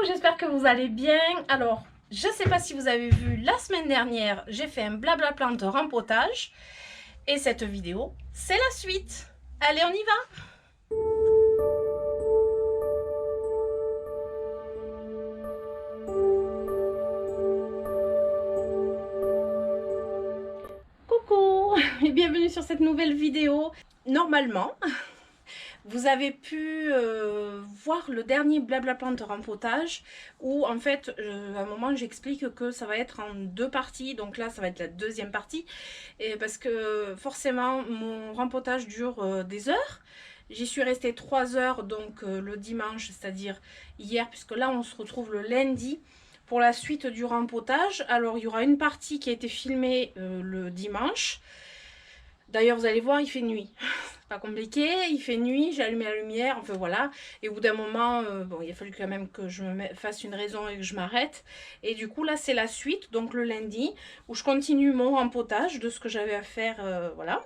j'espère que vous allez bien. Alors, je ne sais pas si vous avez vu, la semaine dernière, j'ai fait un blabla plante rempotage. Et cette vidéo, c'est la suite. Allez, on y va. Coucou et bienvenue sur cette nouvelle vidéo. Normalement, vous avez pu voir le dernier blabla plante rempotage où en fait à un moment j'explique que ça va être en deux parties, donc là ça va être la deuxième partie et parce que forcément mon rempotage dure des heures. J'y suis restée 3 heures donc le dimanche, c'est-à-dire hier, puisque là on se retrouve le lundi pour la suite du rempotage. Alors il y aura une partie qui a été filmée le dimanche. D'ailleurs vous allez voir, il fait nuit. Pas compliqué, il fait nuit, j'ai allumé la lumière, enfin voilà. Et au bout d'un moment, bon, il a fallu quand même que je me fasse une raison et que je m'arrête. Et du coup, là, c'est la suite, donc le lundi, où je continue mon rempotage de ce que j'avais à faire, voilà.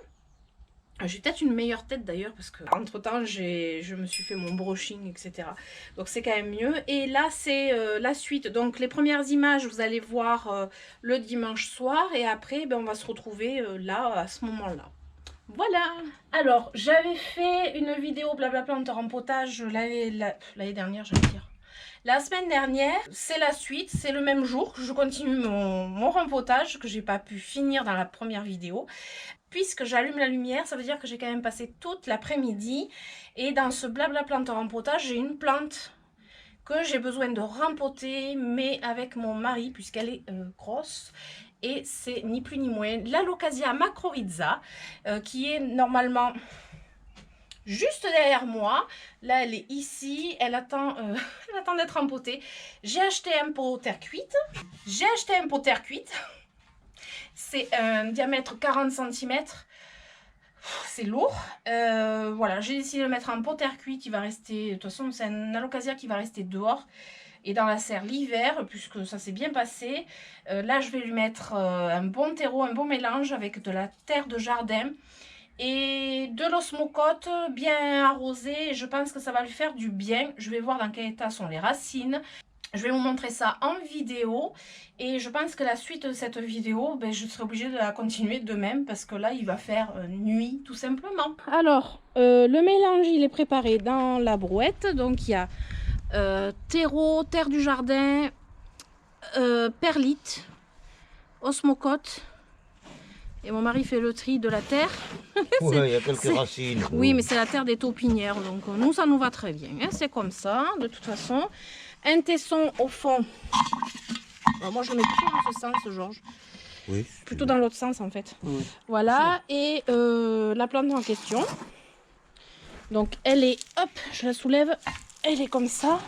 J'ai peut-être une meilleure tête d'ailleurs, parce que entre temps, je me suis fait mon brushing, etc. Donc c'est quand même mieux. Et là, c'est la suite. Donc les premières images, vous allez voir le dimanche soir. Et après, ben, on va se retrouver là, à ce moment-là. Voilà. Alors, j'avais fait une vidéo blabla plante rempotage l'année dernière, j'allais dire. La semaine dernière, c'est la suite, c'est le même jour. Je continue mon rempotage que j'ai pas pu finir dans la première vidéo. Puisque j'allume la lumière, ça veut dire que j'ai quand même passé toute l'après-midi. Et dans ce blabla plante rempotage, j'ai une plante que j'ai besoin de rempoter, mais avec mon mari, puisqu'elle est grosse. Et c'est ni plus ni moins l'Alocasia macrorrhiza, qui est normalement juste derrière moi. Là, elle est ici, elle attend, elle attend d'être rempotée. J'ai acheté un pot terre cuite. C'est un diamètre 40 cm. C'est lourd. Voilà, j'ai décidé de mettre un pot terre cuite. Il va rester, de toute façon, c'est un Alocasia qui va rester dehors et dans la serre l'hiver, puisque ça s'est bien passé. Là, je vais lui mettre un bon terreau, un bon mélange avec de la terre de jardin et de l'osmocote bien arrosée. Je pense que ça va lui faire du bien. Je vais voir dans quel état sont les racines. Je vais vous montrer ça en vidéo et je pense que la suite de cette vidéo, ben, je serai obligée de la continuer demain parce que là, il va faire nuit tout simplement. Alors, le mélange, il est préparé dans la brouette. Donc, il y a terreau, terre du jardin, perlite, osmocote. Et mon mari fait le tri de la terre. Oui, il y a quelques racines. Oui, mais c'est la terre des taupinières. Donc, nous, ça nous va très bien. Hein, c'est comme ça, de toute façon. Un tesson au fond. Alors, moi, je le mets plutôt dans ce sens, Georges. Oui. Plutôt dans l'autre sens, en fait. Oui. Voilà. Et la plante en question. Donc, elle est... Hop, je la soulève. Elle est comme ça.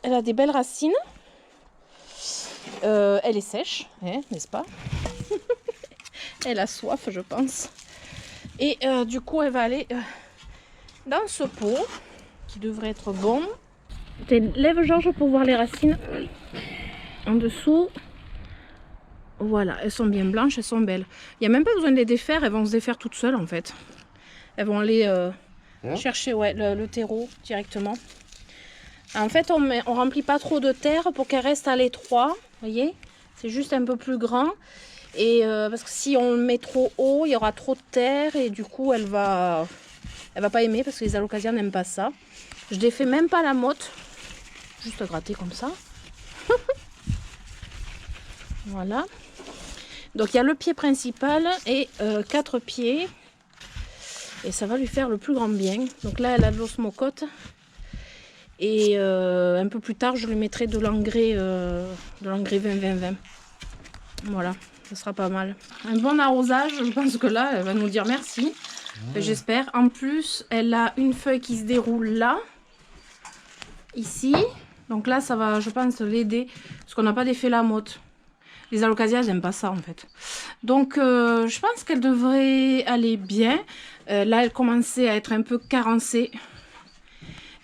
Elle a des belles racines. Elle est sèche, hein, n'est-ce pas? Elle a soif, je pense. Et du coup, elle va aller dans ce pot qui devrait être bon. Lève, Georges, pour voir les racines en dessous. Voilà, elles sont bien blanches, elles sont belles. Il n'y a même pas besoin de les défaire, elles vont se défaire toutes seules en fait. Elles vont aller chercher ouais, le terreau directement. En fait, on remplit pas trop de terre pour qu'elle reste à l'étroit. Vous voyez, c'est juste un peu plus grand. Et parce que si on le met trop haut, il y aura trop de terre et du coup, elle va pas aimer parce que les Alocasias n'aiment pas ça. Je défais même pas la motte. Juste gratter comme ça. Voilà. Donc il y a le pied principal et 4 pieds. Et ça va lui faire le plus grand bien. Donc là, elle a de l'osmocote. Et un peu plus tard, je lui mettrai de l'engrais 20-20-20. Voilà, ça sera pas mal. Un bon arrosage, je pense que là, elle va nous dire merci. J'espère. En plus, elle a une feuille qui se déroule là. Ici. Donc là, ça va, je pense, l'aider. Parce qu'on n'a pas d'effet la motte. Les Alocasias, j'aime pas ça, en fait. Donc, je pense qu'elle devrait aller bien. Là, elle commençait à être un peu carencée.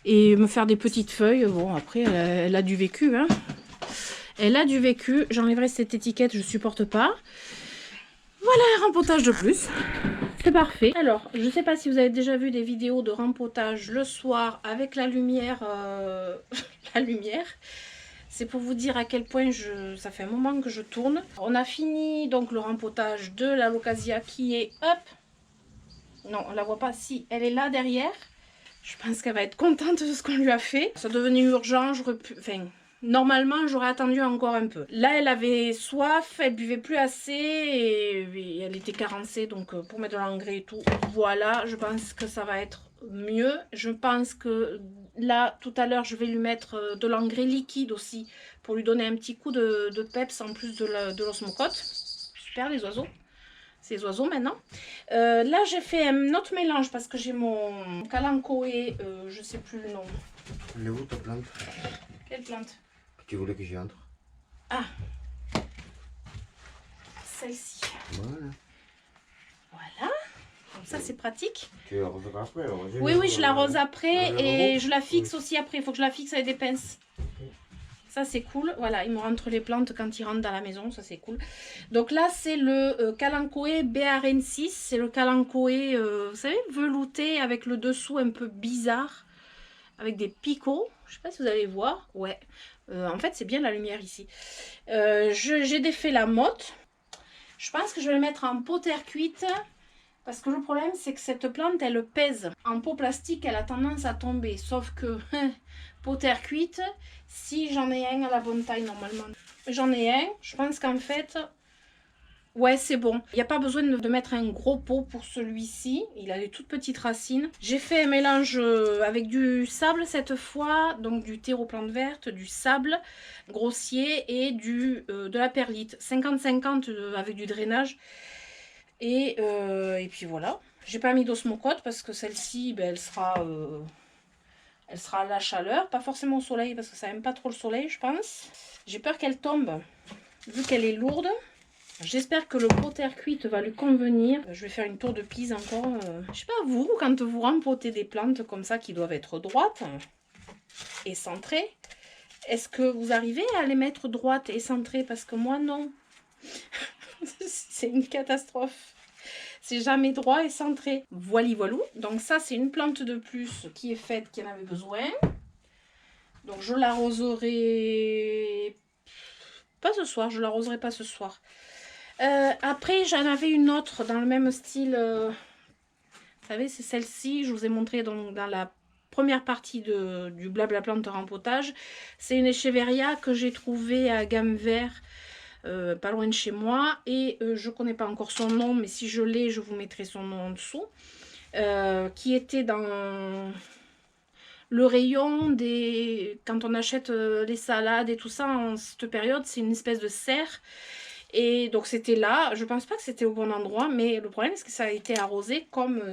Et me faire des petites feuilles. Bon, après, elle a du vécu, hein. Elle a du vécu. J'enlèverai cette étiquette, je supporte pas. Voilà, un rempotage de plus. C'est parfait. Alors, je sais pas si vous avez déjà vu des vidéos de rempotage le soir avec la lumière la lumière. C'est pour vous dire à quel point ça fait un moment que je tourne. On a fini donc le rempotage de la Locasia qui est, hop, non, on la voit pas, si, elle est là derrière. Je pense qu'elle va être contente de ce qu'on lui a fait. Ça devenait urgent, j'aurais pu, enfin, normalement j'aurais attendu encore un peu. Là elle avait soif, elle buvait plus assez et elle était carencée, donc pour mettre de l'engrais et tout, voilà, je pense que ça va être mieux. Je pense que là tout à l'heure je vais lui mettre de l'engrais liquide aussi pour lui donner un petit coup de peps en plus de l'osmocote. Super les oiseaux. Ces oiseaux maintenant. Là j'ai fait un autre mélange parce que j'ai mon Kalanchoé, je sais plus le nom. Elle est où ta plante? Quelle plante? Tu voulais que j'y entre? Ah, celle-ci. Voilà. Voilà. Comme ça c'est pratique. Tu l'arroseras après alors? Oui, oui, je l'arrose après et je la fixe aussi après. Il faut que je la fixe avec des pinces. Ça c'est cool, voilà, il me rentre les plantes quand ils rentrent dans la maison, ça c'est cool. Donc là c'est le Kalanchoé Bearensis, c'est le Kalanchoé, vous savez, velouté avec le dessous un peu bizarre, avec des picots, je sais pas si vous allez voir, ouais, en fait c'est bien la lumière ici. J'ai défait la motte, je pense que je vais le mettre en pot terre cuite, parce que le problème c'est que cette plante elle pèse. En pot plastique elle a tendance à tomber, sauf que pot terre cuite, si j'en ai un à la bonne taille normalement. J'en ai un, je pense qu'en fait, ouais c'est bon. Il n'y a pas besoin de mettre un gros pot pour celui-ci, il a des toutes petites racines. J'ai fait un mélange avec du sable cette fois, donc du terreau plante verte, du sable grossier et de la perlite. 50-50 avec du drainage. Et puis voilà. J'ai pas mis d'osmocote parce que celle-ci, ben, elle sera à la chaleur, pas forcément au soleil parce que ça n'aime pas trop le soleil je pense. J'ai peur qu'elle tombe vu qu'elle est lourde. J'espère que le pot terre cuite va lui convenir. Je vais faire une tour de pise encore. Je sais pas vous, quand vous rempotez des plantes comme ça qui doivent être droites et centrées, est-ce que vous arrivez à les mettre droites et centrées? Parce que moi non. C'est une catastrophe. C'est jamais droit et centré. Voili voilou. Donc ça c'est une plante de plus qui est faite, qui en avait besoin. Donc je l'arroserai pas ce soir, je l'arroserai pas ce soir. Après j'en avais une autre dans le même style. Vous savez c'est celle-ci, je vous ai montré donc dans la première partie du blabla plante rempotage. C'est une Echeveria que j'ai trouvée à gamme vert. Pas loin de chez moi et je connais pas encore son nom, mais si je l'ai je vous mettrai son nom en dessous, qui était dans le rayon des quand on achète les salades et tout ça en cette période. C'est une espèce de serre et donc c'était là. Je pense pas que c'était au bon endroit, mais le problème c'est que ça a été arrosé comme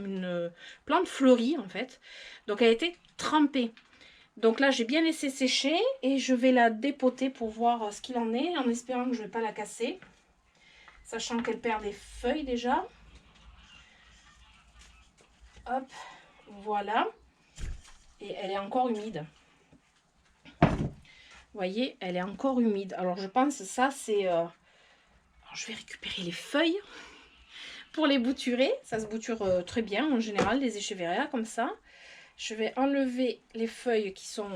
une plante fleurie en fait, donc elle a été trempée. Donc là j'ai bien laissé sécher et je vais la dépoter pour voir ce qu'il en est, en espérant que je ne vais pas la casser, sachant qu'elle perd des feuilles déjà. Hop, voilà. Et elle est encore humide. Vous voyez, elle est encore humide. Alors je pense que ça c'est... Alors, je vais récupérer les feuilles pour les bouturer. Ça se bouture très bien en général, les Echeveria comme ça. Je vais enlever les feuilles qui sont...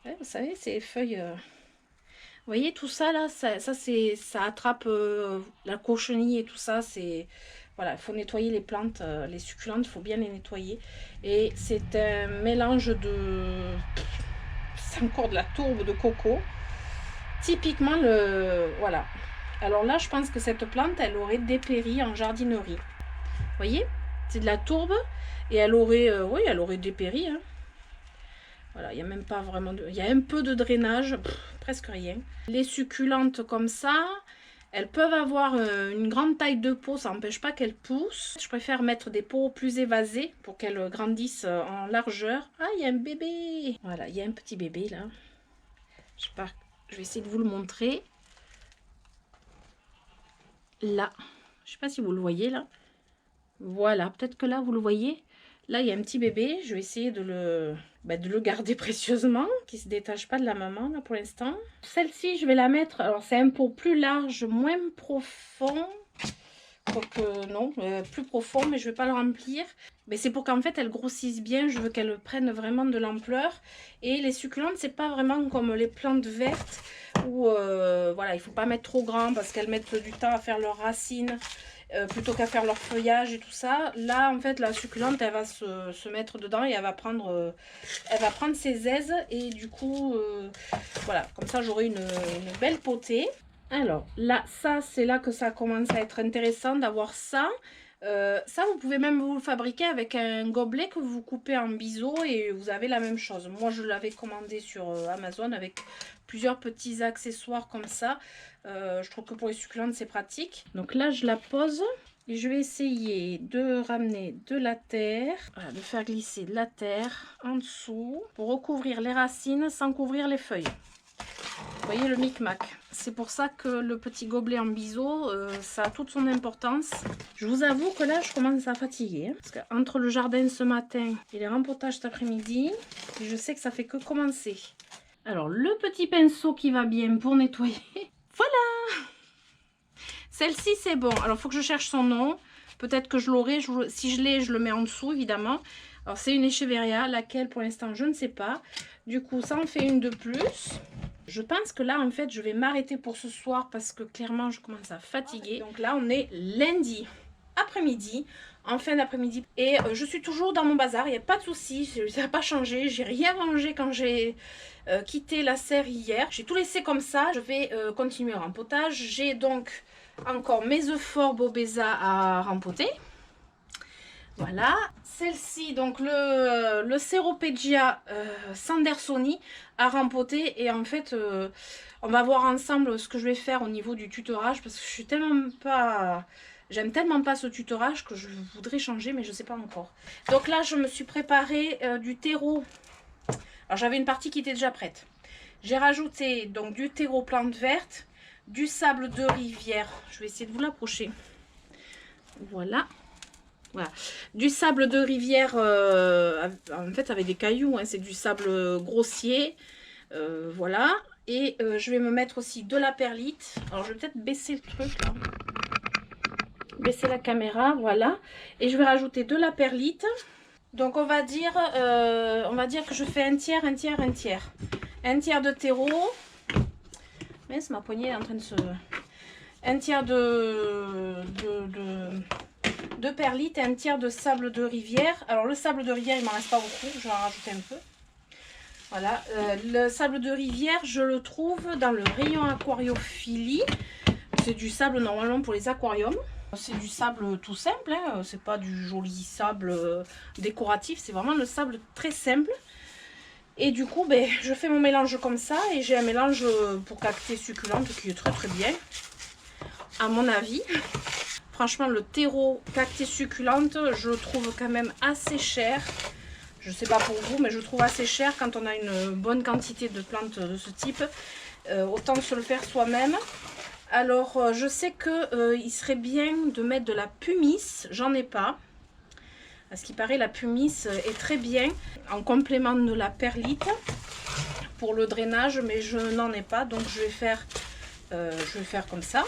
ouais, vous savez, c'est les feuilles... Vous voyez, tout ça, là, ça attrape la cochenille et tout ça. C'est... Voilà, il faut nettoyer les plantes, les succulentes, il faut bien les nettoyer. Et c'est un mélange de... C'est encore de la tourbe de coco. Typiquement, voilà. Alors là, je pense que cette plante, elle aurait dépéri en jardinerie. Vous voyez? C'est de la tourbe. Et elle aurait, oui, elle aurait dépéri. Hein. Voilà, il n'y a même pas vraiment de... Il y a un peu de drainage, presque rien. Les succulentes comme ça, elles peuvent avoir une grande taille de pot, ça n'empêche pas qu'elles poussent. Je préfère mettre des pots plus évasés pour qu'elles grandissent en largeur. Ah, il y a un bébé! Voilà, il y a un petit bébé là. Je sais pas, je vais essayer de vous le montrer. Là, je sais pas si vous le voyez là. Voilà, peut-être que là vous le voyez. Là, il y a un petit bébé. Je vais essayer de le garder précieusement, qui ne se détache pas de la maman là pour l'instant. Celle-ci, je vais la mettre. Alors, c'est un pot plus large, moins profond. Quoique non, plus profond, mais je vais pas le remplir. Mais c'est pour qu'en fait elles grossissent bien, je veux qu'elles prennent vraiment de l'ampleur. Et les succulentes, c'est pas vraiment comme les plantes vertes où voilà, il faut pas mettre trop grand parce qu'elles mettent du temps à faire leurs racines plutôt qu'à faire leur feuillage et tout ça. Là en fait la succulente elle va se mettre dedans et elle va prendre ses aises et du coup voilà, comme ça j'aurai une belle potée. Alors là, ça c'est là que ça commence à être intéressant d'avoir ça. Ça vous pouvez même vous le fabriquer avec un gobelet que vous coupez en biseau et vous avez la même chose. Moi je l'avais commandé sur Amazon avec plusieurs petits accessoires comme ça. Je trouve que pour les succulentes c'est pratique. Donc là je la pose et je vais essayer de ramener de la terre, voilà, de faire glisser de la terre en dessous pour recouvrir les racines sans couvrir les feuilles. Vous voyez le micmac. C'est pour ça que le petit gobelet en biseau, ça a toute son importance. Je vous avoue que là, je commence à fatiguer. Hein, parce qu'entre le jardin ce matin et les rempotages cet après-midi, je sais que ça fait que commencer. Alors, le petit pinceau qui va bien pour nettoyer. Voilà! Celle-ci, c'est bon. Alors, il faut que je cherche son nom. Peut-être que je l'aurai. Si je l'ai, je le mets en dessous, évidemment. Alors, c'est une Echeveria. Laquelle, pour l'instant, je ne sais pas. Du coup, ça en fait une de plus. Je pense que là, en fait, je vais m'arrêter pour ce soir parce que clairement, je commence à fatiguer. Donc là, on est lundi après-midi, en fin d'après-midi. Et je suis toujours dans mon bazar, il n'y a pas de souci, ça n'a pas changé. J'ai rien rangé quand j'ai quitté la serre hier. J'ai tout laissé comme ça. Je vais continuer le rempotage. J'ai donc encore mes œufs forts Bobesa à rempoter. Voilà, celle-ci, donc le Ceropegia Sandersoni à rempoter. Et en fait, on va voir ensemble ce que je vais faire au niveau du tutorage parce que je suis tellement pas... J'aime tellement pas ce tutorage que je voudrais changer, mais je sais pas encore. Donc là, je me suis préparé du terreau. Alors, j'avais une partie qui était déjà prête. J'ai rajouté donc du terreau plante verte, du sable de rivière. Je vais essayer de vous l'approcher. Voilà. Voilà, du sable de rivière, en fait avec des cailloux, hein, c'est du sable grossier, voilà. Et je vais me mettre aussi de la perlite. Alors je vais peut-être baisser le truc là, baisser la caméra, voilà. Et je vais rajouter de la perlite. Donc on va dire que je fais un tiers, un tiers, un tiers. Un tiers de terreau. Mais ma poignée est en train de se... Un tiers de perlite et un tiers de sable de rivière. Alors le sable de rivière, il m'en reste pas beaucoup, je vais en rajouter un peu. Voilà, le sable de rivière, je le trouve dans le rayon aquariophilie. C'est du sable normalement pour les aquariums. C'est du sable tout simple, hein. C'est pas du joli sable décoratif, c'est vraiment le sable très simple. Et du coup, ben, je fais mon mélange comme ça et j'ai un mélange pour cactées succulentes qui est très très bien, à mon avis. Franchement, le terreau cactée succulente, je le trouve quand même assez cher. Je ne sais pas pour vous, mais je trouve assez cher quand on a une bonne quantité de plantes de ce type. Autant se le faire soi-même. Alors, je sais qu'il serait bien de mettre de la pumice. J'en ai pas. À ce qui paraît, la pumice est très bien en complément de la perlite pour le drainage, mais je n'en ai pas. Donc, je vais faire comme ça.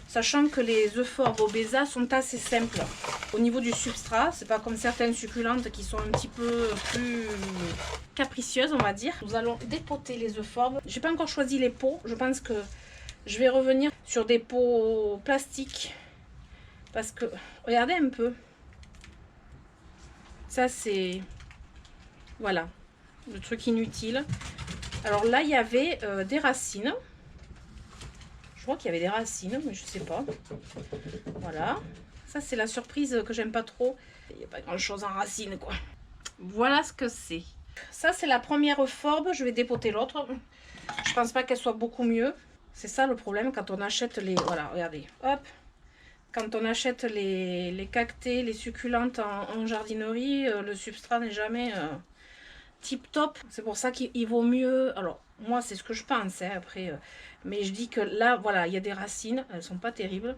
Sachant que les œufs forts Bobesa sont assez simples. Au niveau du substrat, c'est pas comme certaines succulentes qui sont un petit peu plus capricieuses, on va dire. Nous allons dépoter les œufs forts. J'ai pas encore choisi les pots. Je pense que je vais revenir sur des pots plastiques. Parce que, regardez un peu. Ça, c'est... Voilà, le truc inutile. Alors là, il y avait des racines. Je crois qu'il y avait des racines, mais je sais pas. Voilà. Ça, c'est la surprise que j'aime pas trop. Il n'y a pas grand chose en racines, quoi. Voilà ce que c'est. Ça, c'est la première forbe. Je vais dépoter l'autre. Je pense pas qu'elle soit beaucoup mieux. C'est ça le problème quand on achète les... Voilà, regardez. Hop. Quand on achète les cactées, les succulentes en jardinerie, le substrat n'est jamais tip top. C'est pour ça qu'il vaut mieux... Alors, moi, c'est ce que je pense, hein, après... mais je dis que là, voilà, il y a des racines. Elles sont pas terribles.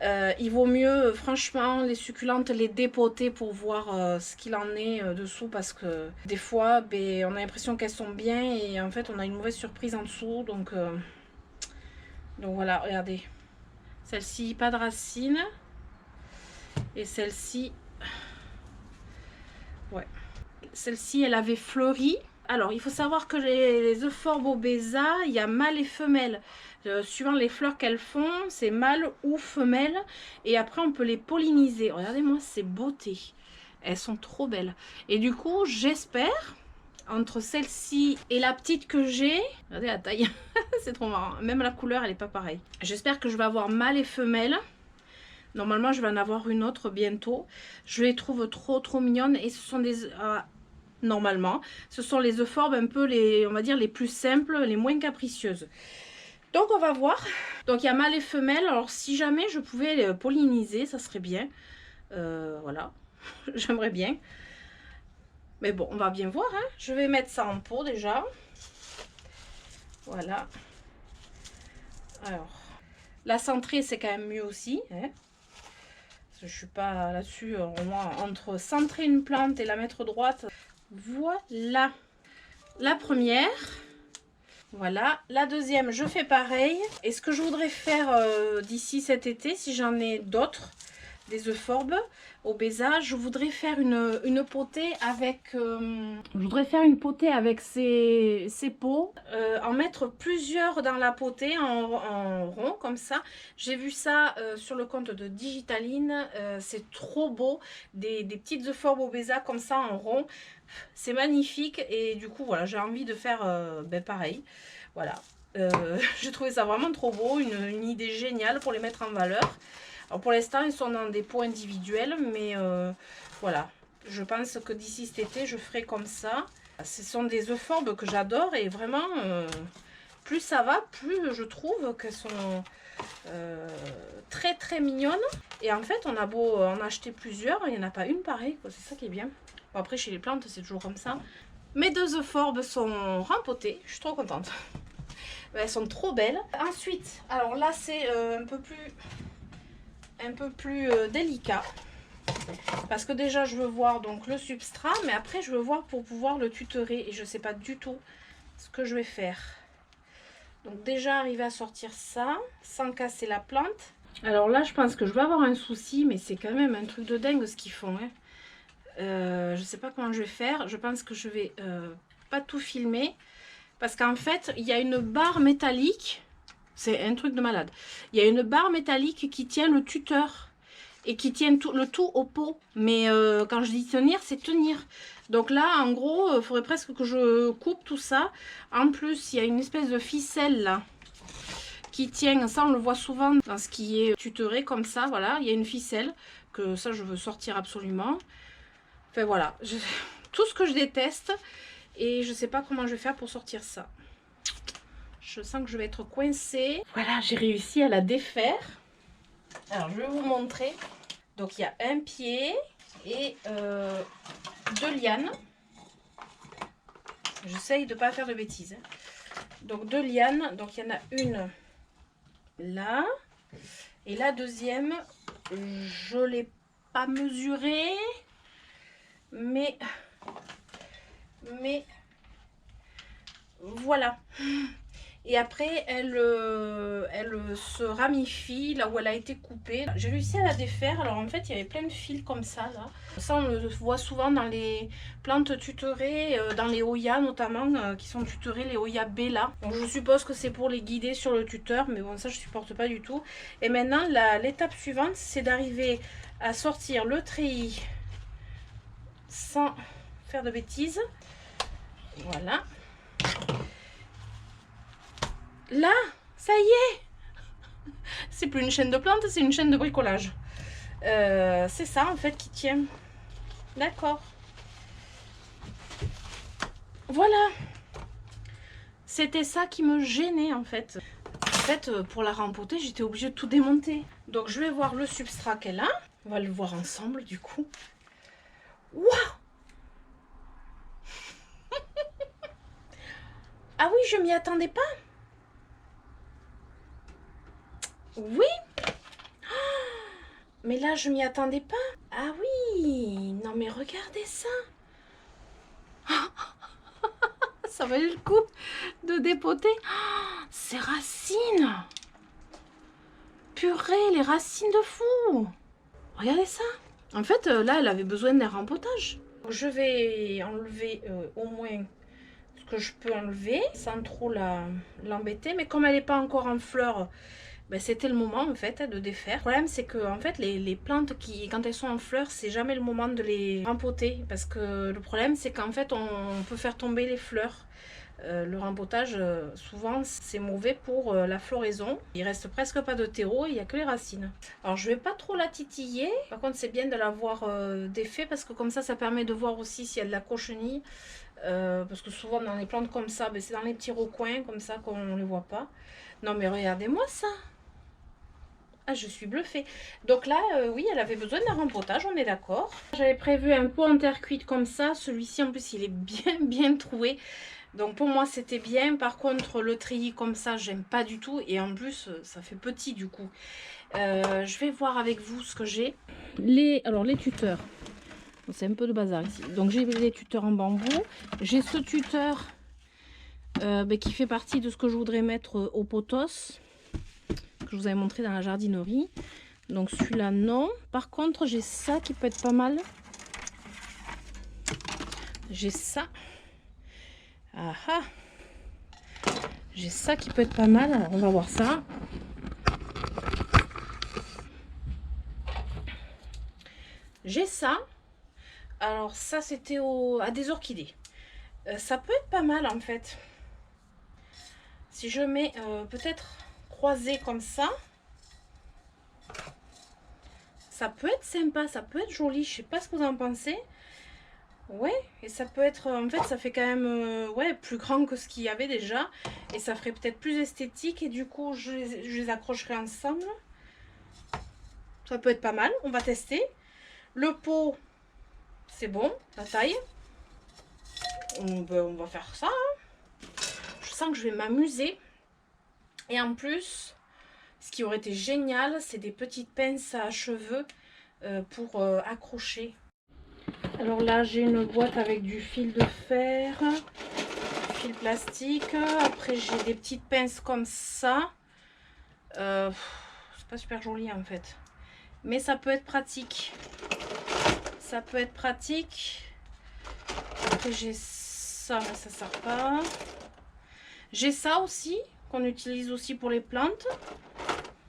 Il vaut mieux, franchement, les succulentes, les dépoter pour voir ce qu'il en est dessous. Parce que des fois, ben, on a l'impression qu'elles sont bien. Et en fait, on a une mauvaise surprise en dessous. Donc voilà, regardez. Celle-ci, pas de racines. Et celle-ci, ouais, celle-ci elle avait fleuri. Alors il faut savoir que les euphorbes obesa, il y a mâle et femelle. Suivant les fleurs qu'elles font, c'est mâle ou femelle. Et après on peut les polliniser. Regardez-moi ces beautés. Elles sont trop belles. Et du coup j'espère, entre celle-ci et la petite que j'ai, regardez la taille, c'est trop marrant. Même la couleur elle est pas pareille. J'espère que je vais avoir mâle et femelle. Normalement je vais en avoir une autre bientôt. Je les trouve trop mignonnes. Et ce sont des... normalement, ce sont les euphorbes un peu les, on va dire, les plus simples, les moins capricieuses. Donc on va voir. Donc il y a mâle et femelle. Alors si jamais je pouvais les polliniser, ça serait bien. Voilà, j'aimerais bien. Mais bon, on va bien voir, hein. Je vais mettre ça en pot déjà. Voilà. Alors, la centrée c'est quand même mieux aussi, hein. Parce que je suis pas là-dessus. Moi, entre centrer une plante et la mettre droite. Voilà. La première. Voilà, la deuxième, je fais pareil. Et ce que je voudrais faire d'ici cet été, si j'en ai d'autres, des euphorbes obesa, je voudrais faire une potée avec... ces pots, en mettre plusieurs dans la potée en rond comme ça. J'ai vu ça sur le compte de Digitaline, c'est trop beau, des petites euphorbes obesa comme ça en rond. C'est magnifique et du coup voilà, j'ai envie de faire pareil. Voilà, j'ai trouvé ça vraiment trop beau, une idée géniale pour les mettre en valeur. Alors pour l'instant ils sont dans des pots individuels, mais voilà, je pense que d'ici cet été je ferai comme ça. Ce sont des euphorbes que j'adore et vraiment plus ça va, plus je trouve qu'elles sont très mignonnes. Et en fait on a beau en acheter plusieurs, il n'y en a pas une pareille, c'est ça qui est bien. Bon, après chez les plantes c'est toujours comme ça. Mes deux euphorbes sont rempotées, je suis trop contente. Elles sont trop belles. Ensuite, alors là c'est un peu plus délicat. Parce que déjà je veux voir donc le substrat, mais après je veux voir pour pouvoir le tutorer. Et je sais pas du tout ce que je vais faire. Donc déjà arriver à sortir ça sans casser la plante. Alors là je pense que je vais avoir un souci, mais c'est quand même un truc de dingue ce qu'ils font, hein. Je sais pas comment je vais faire. Je pense que je vais pas tout filmer parce qu'en fait il y a une barre métallique, c'est un truc de malade. Il y a une barre métallique qui tient le tuteur et qui tient le tout au pot, mais quand je dis tenir, c'est tenir. Donc là en gros il faudrait presque que je coupe tout ça. En plus il y a une espèce de ficelle là qui tient, ça on le voit souvent dans ce qui est tutoré comme ça. Voilà, il y a une ficelle que ça je veux sortir absolument. Enfin voilà, tout ce que je déteste et je sais pas comment je vais faire pour sortir ça. Je sens que je vais être coincée. Voilà, j'ai réussi à la défaire. Alors je vais vous montrer. Donc il y a un pied et deux lianes. J'essaye de pas faire de bêtises, hein. Donc deux lianes, donc il y en a une là et la deuxième, je l'ai pas mesurée. Mais voilà. Et après elle se ramifie là où elle a été coupée. J'ai réussi à la défaire. Alors en fait il y avait plein de fils comme ça là. Ça on le voit souvent dans les plantes tutorées, dans les Hoya notamment, qui sont tutorées, les Hoya Bella. Donc je suppose que c'est pour les guider sur le tuteur, mais bon ça je supporte pas du tout. Et maintenant l'étape suivante c'est d'arriver à sortir le treillis sans faire de bêtises. Voilà. Là, ça y est. C'est plus une chaîne de plantes, c'est une chaîne de bricolage. C'est ça en fait qui tient. D'accord. Voilà. C'était ça qui me gênait en fait. En fait, pour la rempoter, j'étais obligée de tout démonter. Donc je vais voir le substrat qu'elle a. On va le voir ensemble du coup. Waouh! Ah oui, je m'y attendais pas. Oui. Mais là, je m'y attendais pas. Ah oui. Non, mais regardez ça. Ça valait le coup de dépoter. Ces racines. Purée, les racines de fou. Regardez ça. En fait, là, elle avait besoin d'un rempotage. Donc, je vais enlever au moins ce que je peux enlever sans trop l'embêter. Mais comme elle n'est pas encore en fleurs, ben, c'était le moment en fait de défaire. Le problème c'est que en fait les plantes qui quand elles sont en fleurs, c'est jamais le moment de les rempoter parce que le problème c'est qu'en fait on peut faire tomber les fleurs. Le rempotage souvent c'est mauvais pour la floraison. Il reste presque pas de terreau, il n'y a que les racines. Alors je vais pas trop la titiller. Par contre c'est bien de l'avoir défait parce que comme ça permet de voir aussi s'il y a de la cochenille. Parce que souvent dans les plantes comme ça, ben, c'est dans les petits recoins comme ça qu'on ne les voit pas. Non mais regardez-moi ça. Ah, je suis bluffée. Donc là, oui, elle avait besoin d'un rempotage, on est d'accord. J'avais prévu un pot en terre cuite comme ça. Celui-ci, en plus, il est bien troué. Donc pour moi, c'était bien. Par contre, le treillis comme ça, j'aime pas du tout. Et en plus, ça fait petit du coup. Je vais voir avec vous ce que j'ai. Alors, les tuteurs. C'est un peu de bazar ici. Donc j'ai les tuteurs en bambou. J'ai ce tuteur qui fait partie de ce que je voudrais mettre au potos. Que je vous avais montré dans la jardinerie. Donc celui-là non. Par contre j'ai ça qui peut être pas mal. J'ai ça. Ah ah. J'ai ça qui peut être pas mal. Alors on va voir ça. J'ai ça. Alors ça c'était à des orchidées. Ça peut être pas mal en fait. Si je mets peut-être croisé comme ça. Ça peut être sympa, ça peut être joli. Je sais pas ce que vous en pensez. Ouais, et ça peut être... En fait, ça fait quand même ouais, plus grand que ce qu'il y avait déjà. Et ça ferait peut-être plus esthétique. Et du coup, je les accrocherai ensemble. Ça peut être pas mal. On va tester. Le pot, c'est bon. La taille. On va faire ça. Hein. Je sens que je vais m'amuser. Et en plus... Ce qui aurait été génial, c'est des petites pinces à cheveux pour accrocher. Alors là, j'ai une boîte avec du fil de fer, du fil plastique. Après, j'ai des petites pinces comme ça. C'est pas super joli en fait. Mais ça peut être pratique. Ça peut être pratique. Après, j'ai ça, mais ça sert pas. J'ai ça aussi, qu'on utilise aussi pour les plantes.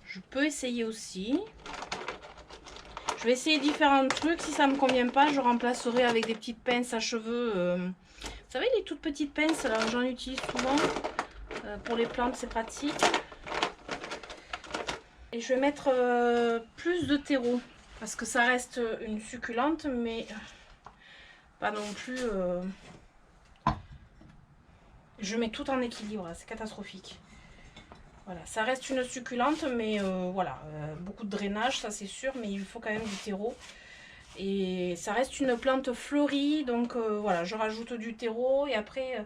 Je peux essayer aussi. Je vais essayer différents trucs. Si ça ne me convient pas, je remplacerai avec des petites pinces à cheveux. Vous savez, les toutes petites pinces, là, j'en utilise souvent. Pour les plantes, c'est pratique. Et je vais mettre plus de terreau. Parce que ça reste une succulente, mais pas non plus... Je mets tout en équilibre, c'est catastrophique. Voilà, ça reste une succulente, mais voilà, beaucoup de drainage, ça c'est sûr, mais il faut quand même du terreau. Et ça reste une plante fleurie, donc voilà, je rajoute du terreau. Et après,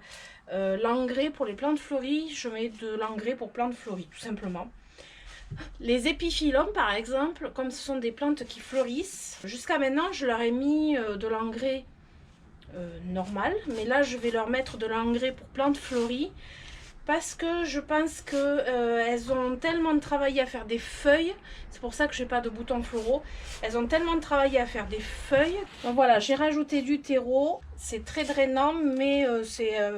l'engrais pour les plantes fleuries, je mets de l'engrais pour plantes fleuries, tout simplement. Les épiphyllums, par exemple, comme ce sont des plantes qui fleurissent, jusqu'à maintenant, je leur ai mis de l'engrais normal. Mais là, je vais leur mettre de l'engrais pour plantes fleuries. Parce que je pense qu'elles ont tellement travaillé à faire des feuilles. C'est pour ça que j'ai pas de boutons floraux. Elles ont tellement travaillé à faire des feuilles. Donc voilà, j'ai rajouté du terreau. C'est très drainant, mais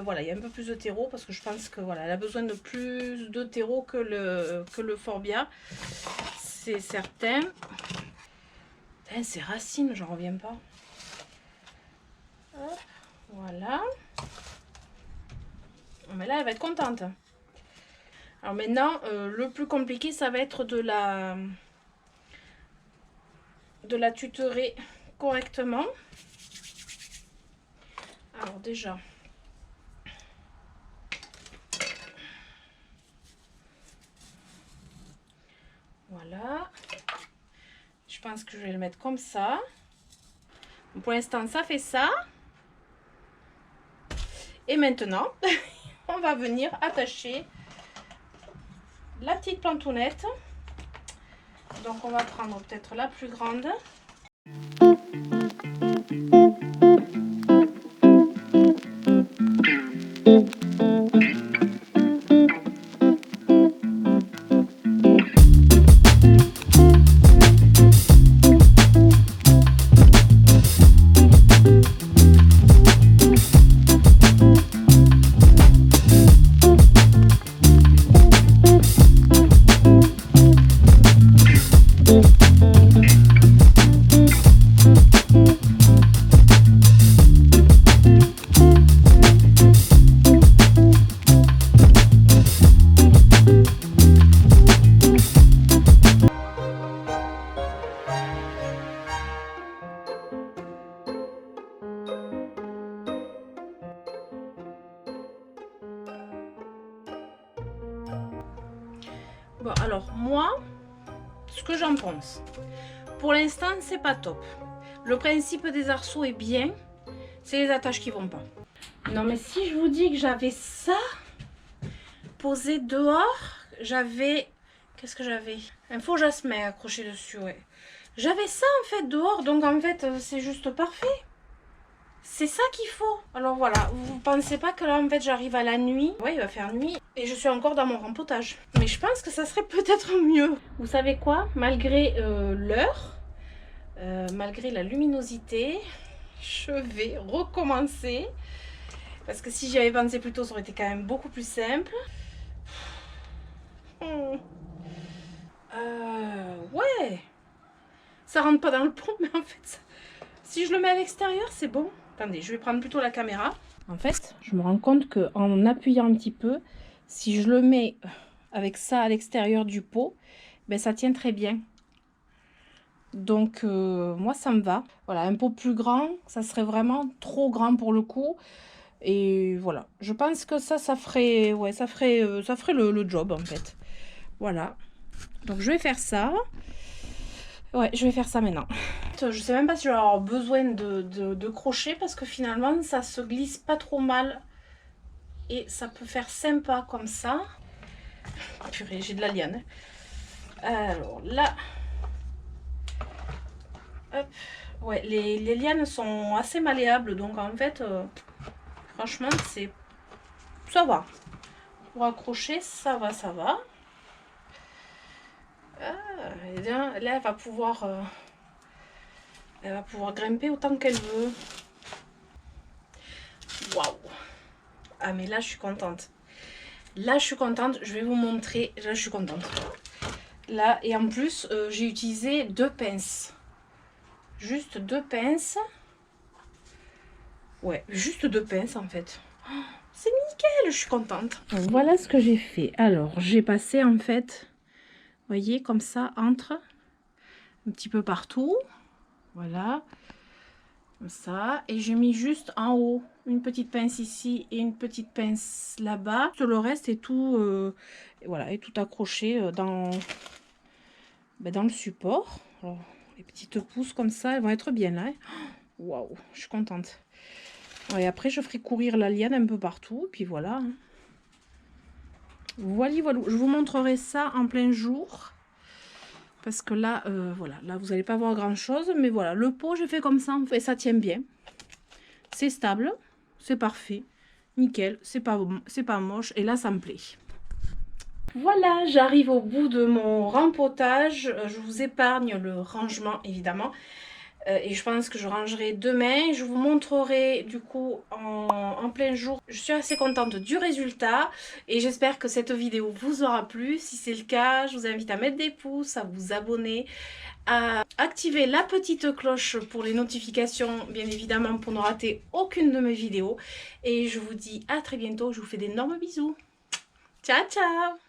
voilà, il y a un peu plus de terreau parce que je pense que voilà, elle a besoin de plus de terreau que le Forbia. C'est certain. Putain, ces racines, j'en reviens pas. Hop, voilà. Mais là, elle va être contente. Alors maintenant, le plus compliqué, ça va être de la tutorer correctement. Alors déjà, voilà. Je pense que je vais le mettre comme ça. Donc pour l'instant, ça fait ça. Et maintenant... on va venir attacher la petite plantounette. Donc on va prendre peut-être la plus grande. Bon, alors, moi, ce que j'en pense. Pour l'instant, c'est pas top. Le principe des arceaux est bien. C'est les attaches qui vont pas. Non, mais si je vous dis que j'avais ça posé dehors, j'avais... Qu'est-ce que j'avais? Un faux jasmin accroché dessus, ouais. J'avais ça, en fait, dehors. Donc, en fait, c'est juste parfait. C'est ça qu'il faut. Alors, voilà. Vous pensez pas que là, en fait, j'arrive à la nuit. Ouais, il va faire nuit. Et je suis encore dans mon rempotage. Mais je pense que ça serait peut-être mieux. Vous savez quoi? Malgré l'heure, malgré la luminosité, je vais recommencer. Parce que si j'y avais pensé plus tôt, ça aurait été quand même beaucoup plus simple. Ouais. Ça rentre pas dans le pot, mais en fait, ça... si je le mets à l'extérieur, c'est bon. Attendez, je vais prendre plutôt la caméra. En fait, je me rends compte qu'en appuyant un petit peu, si je le mets avec ça à l'extérieur du pot, ben ça tient très bien. Donc, moi, ça me va. Voilà, un pot plus grand, ça serait vraiment trop grand pour le coup. Et voilà, je pense que ça ferait, ouais, ça ferait le job, en fait. Voilà. Donc, je vais faire ça. Ouais, je vais faire ça maintenant. Je sais même pas si je vais avoir besoin de crochets parce que finalement, ça se glisse pas trop mal. Et ça peut faire sympa comme ça. Oh, purée, j'ai de la liane. Alors là... Hop. Ouais, les lianes sont assez malléables. Donc en fait, franchement, c'est... ça va. Pour accrocher, ça va, ça va. Ah, et bien, là, elle va pouvoir grimper autant qu'elle veut. Waouh! Ah, mais là, je suis contente. Là, je suis contente. Je vais vous montrer. Là, je suis contente. Là, et en plus, j'ai utilisé 2 pinces. Juste 2 pinces. Ouais, juste 2 pinces, en fait. Oh, c'est nickel, je suis contente. Donc, voilà ce que j'ai fait. Alors, j'ai passé, en fait... Vous voyez, comme ça, entre un petit peu partout. Voilà. Comme ça. Et j'ai mis juste en haut une petite pince ici et une petite pince là-bas. Le reste est tout, voilà, est tout accroché dans le support. Alors, les petites pousses comme ça, elles vont être bien là. Waouh, je suis contente. Et après, je ferai courir la liane un peu partout. Puis voilà. Voilà, voilà. Je vous montrerai ça en plein jour. Parce que là, voilà, là, vous n'allez pas voir grand-chose. Mais voilà, le pot, j'ai fait comme ça. Et ça tient bien. C'est stable. C'est parfait. Nickel. C'est pas moche. Et là, ça me plaît. Voilà, j'arrive au bout de mon rempotage. Je vous épargne le rangement, évidemment. Et je pense que je rangerai demain. Je vous montrerai du coup en plein jour. Je suis assez contente du résultat et j'espère que cette vidéo vous aura plu. Si c'est le cas, je vous invite à mettre des pouces, à vous abonner, à activer la petite cloche pour les notifications, bien évidemment, pour ne rater aucune de mes vidéos. Et je vous dis à très bientôt. Je vous fais d'énormes bisous. Ciao, ciao!